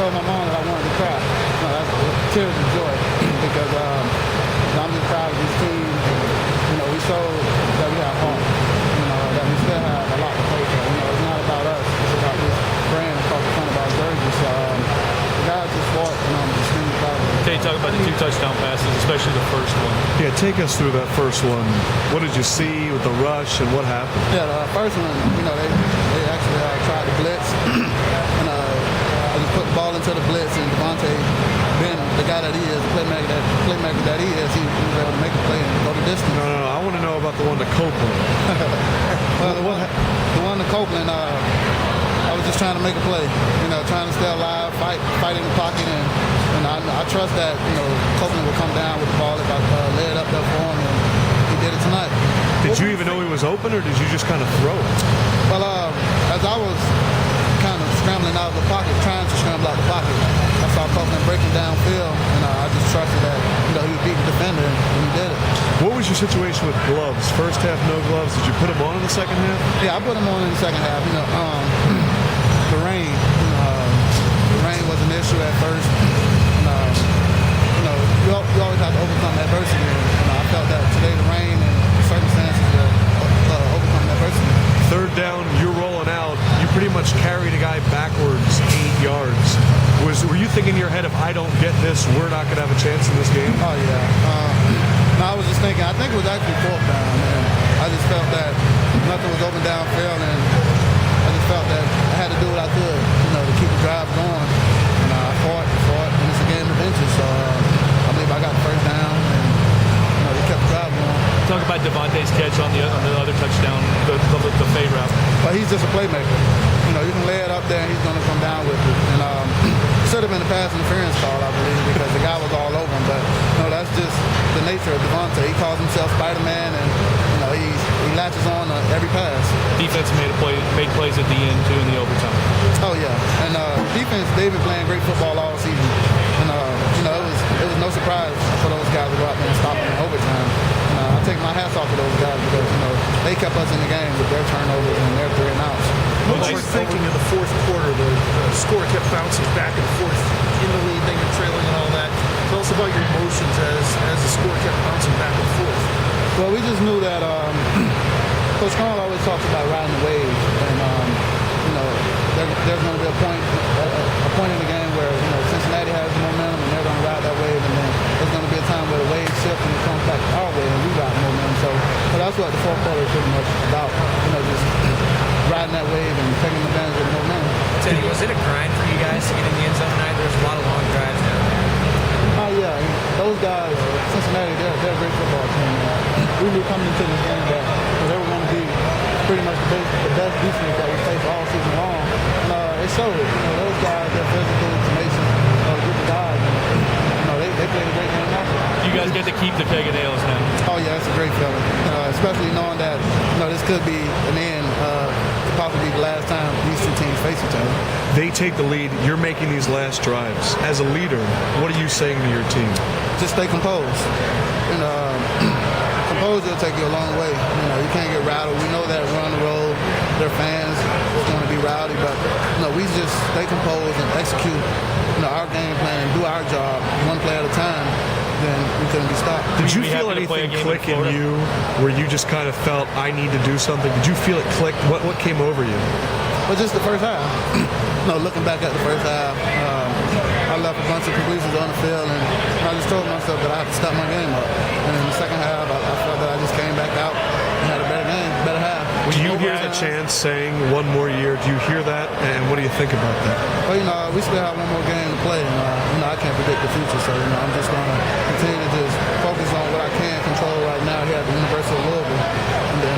told my mom that I wanted to cry. No, that's tears of joy because I'm just proud of this team. We showed that we have heart. That we still have a lot to play for. It's not about us. It's about this brand across the front of our jersey. So the guys just fought, and I'm extremely proud of them. Okay, talk about the 2 touchdown passes, especially the first one. Yeah, take us through that first one. What did you see with the rush, and what happened? Yeah, the first one, they actually tried to blitz, and I just put the ball into the blitz, and Devontae, being the guy that he is, the playmaker that he is, he was able to make a play and go the distance. No, I want to know about the one to Copeland. Well, the one to Copeland, I was just trying to make a play, trying to stay alive, fight in the pocket, and I trust that, Copeland will come down with the ball if I lay it up there for him, and he did it tonight. Did you even know he was open, or did you just kind of throw it? Well, as I was kind of scrambling out of the pocket, trying to scramble out of the pocket, I saw Copeland breaking downfield, and I just trusted that, he would beat the defender, and he did it. What was your situation with gloves? First half, no gloves. Did you put them on in the second half? Yeah, I put them on in the second half. The rain. The rain was an issue at first. You always have to overcome adversity. And I felt that today the rain and the circumstances will overcome adversity. Third down, you're rolling out. You pretty much carried a guy backwards 8 yards. Were you thinking in your head, if I don't get this, we're not going to have a chance in this game? Oh, yeah. No, I was just thinking, I think it was actually fourth down, man. I just felt that nothing was open downfield, and I just felt that I had to do what I could, to keep the drive going. And I fought, and it's a game of inches, so I believe I got the first down, and they kept the drive going. Talk about Devontae's catch on the other touchdown, the fade route. But he's just a playmaker. You can lay it up there, and he's going to come down with it. And it should have been a pass interference call, I believe, because the guy was all over him. But that's just the nature of Devontae. He calls himself Spider-Man, and he latches on to every pass. Defense made plays at the end too in the overtime. Oh yeah, and defense, they've been playing great football all season, and it was no surprise for those guys to go out there and stop them in overtime. I take my hats off to those guys because they kept us in the game with their turnovers and their 3 and outs. What were you thinking in the fourth quarter? The score kept bouncing back and forth in the lead, then you're trailing and all that. Tell us about your emotions as the score kept bouncing back and forth. Well, we just knew that Coach Carl always talks about riding the wave, and there's going to be a point in the game where Cincinnati has the momentum and they're going to ride that wave, and then there's going to be a time where the wave shifts and it comes back our way and we ride the momentum. So that's what the fourth quarter is pretty much about, just riding that wave and taking advantage of the momentum. Teddy, was it a grind for you guys to get in the end zone tonight? There's a lot of long drives now. Oh yeah, those guys, Cincinnati, they're a great football team. We knew coming into this game that they were going to be pretty much the best defense that we faced all season long. And it showed. Those guys, they're physical, tenacious, group of guys. And, they played a great game also. You guys get to keep the keg of nails now. Oh yeah, it's a great feeling. Especially knowing that this could be an end, possibly the last time these two teams face each other. They take the lead. You're making these last drives. As a leader, what are you saying to your team? Just stay composed. Composure will take you a long way. You can't get rattled. We know that we're on the road. Their fans are going to be rowdy, but we just stay composed and execute our game plan and do our job one play at a time. Then we couldn't be stopped. Did you feel anything click in you where you just kind of felt, I need to do something? Did you feel it click? What came over you? Well, just the first half. Looking back at the first half, I left a bunch of completions on the field, and I just told myself that I had to step my game up. And in the second half, I felt that I just came back out and had a better game, better half. Do you hear the chants saying one more year? Do you hear that? And what do you think about that? Well, we still have one more game to play, and I can't predict the future, so I'm just going to continue to just focus on what I can control right now here at the University of Louisville, and then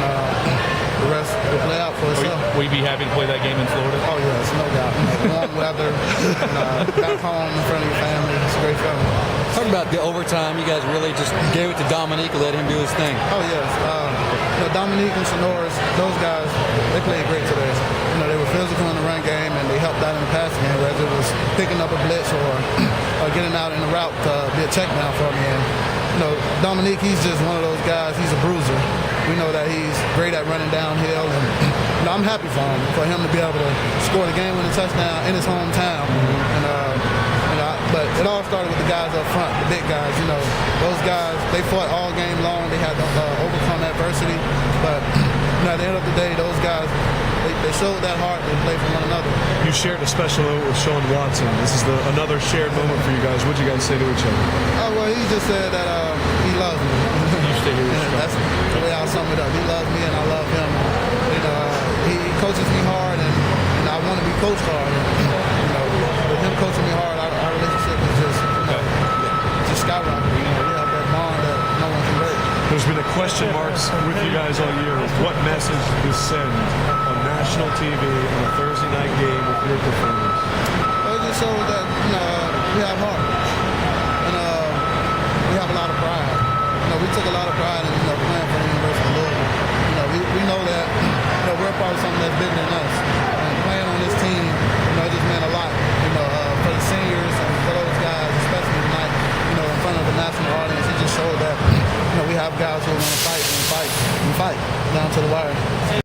the rest will play out for itself. Will you be happy to play that game in Florida? Oh yes, no doubt. Warm weather, back home in front of your family. It's a great feeling. Talk about the overtime. You guys really just gave it to Dominique and let him do his thing. Oh yes, Dominique and Sonoris, those guys, they played great today. They were physical in the run game and they helped out in the passing game, whether it was picking up a blitz or getting out in the route to be a check down for me. And Dominique, he's just one of those guys. He's a bruiser. We know that he's great at running downhill, and I'm happy for him to be able to score the game-winning touchdown in his hometown. And it all started with the guys up front, the big guys. You know, those guys, they fought all game long. They had to overcome adversity. But at the end of the day, those guys, they showed that heart. They played for one another. You shared a special moment with Sean Watson. This is another shared moment for you guys. What did you guys say to each other? Oh, well, he just said that he loves me. And that's the way I'll sum it up. He loves me and I love him. You know, he coaches me hard and I want to be coached hard. And, you know, with him coaching me hard, our relationship is just, just skyrocketing. You know, we have that bond that no one can break. There's been a question marks with you guys all year. What message does this send on national TV on a Thursday night game with your performance? Well, it just shows that, you know, we have heart. And we have a lot of pride. You know, we took a lot of pride in, playing for the University of Louisville. You know, we know that, we're part of something that's bigger than us. And playing on this team, it just meant a lot, for the seniors and for those guys, especially tonight, in front of the national audience. It just showed that, we have guys who are going to fight and fight and fight down to the wire.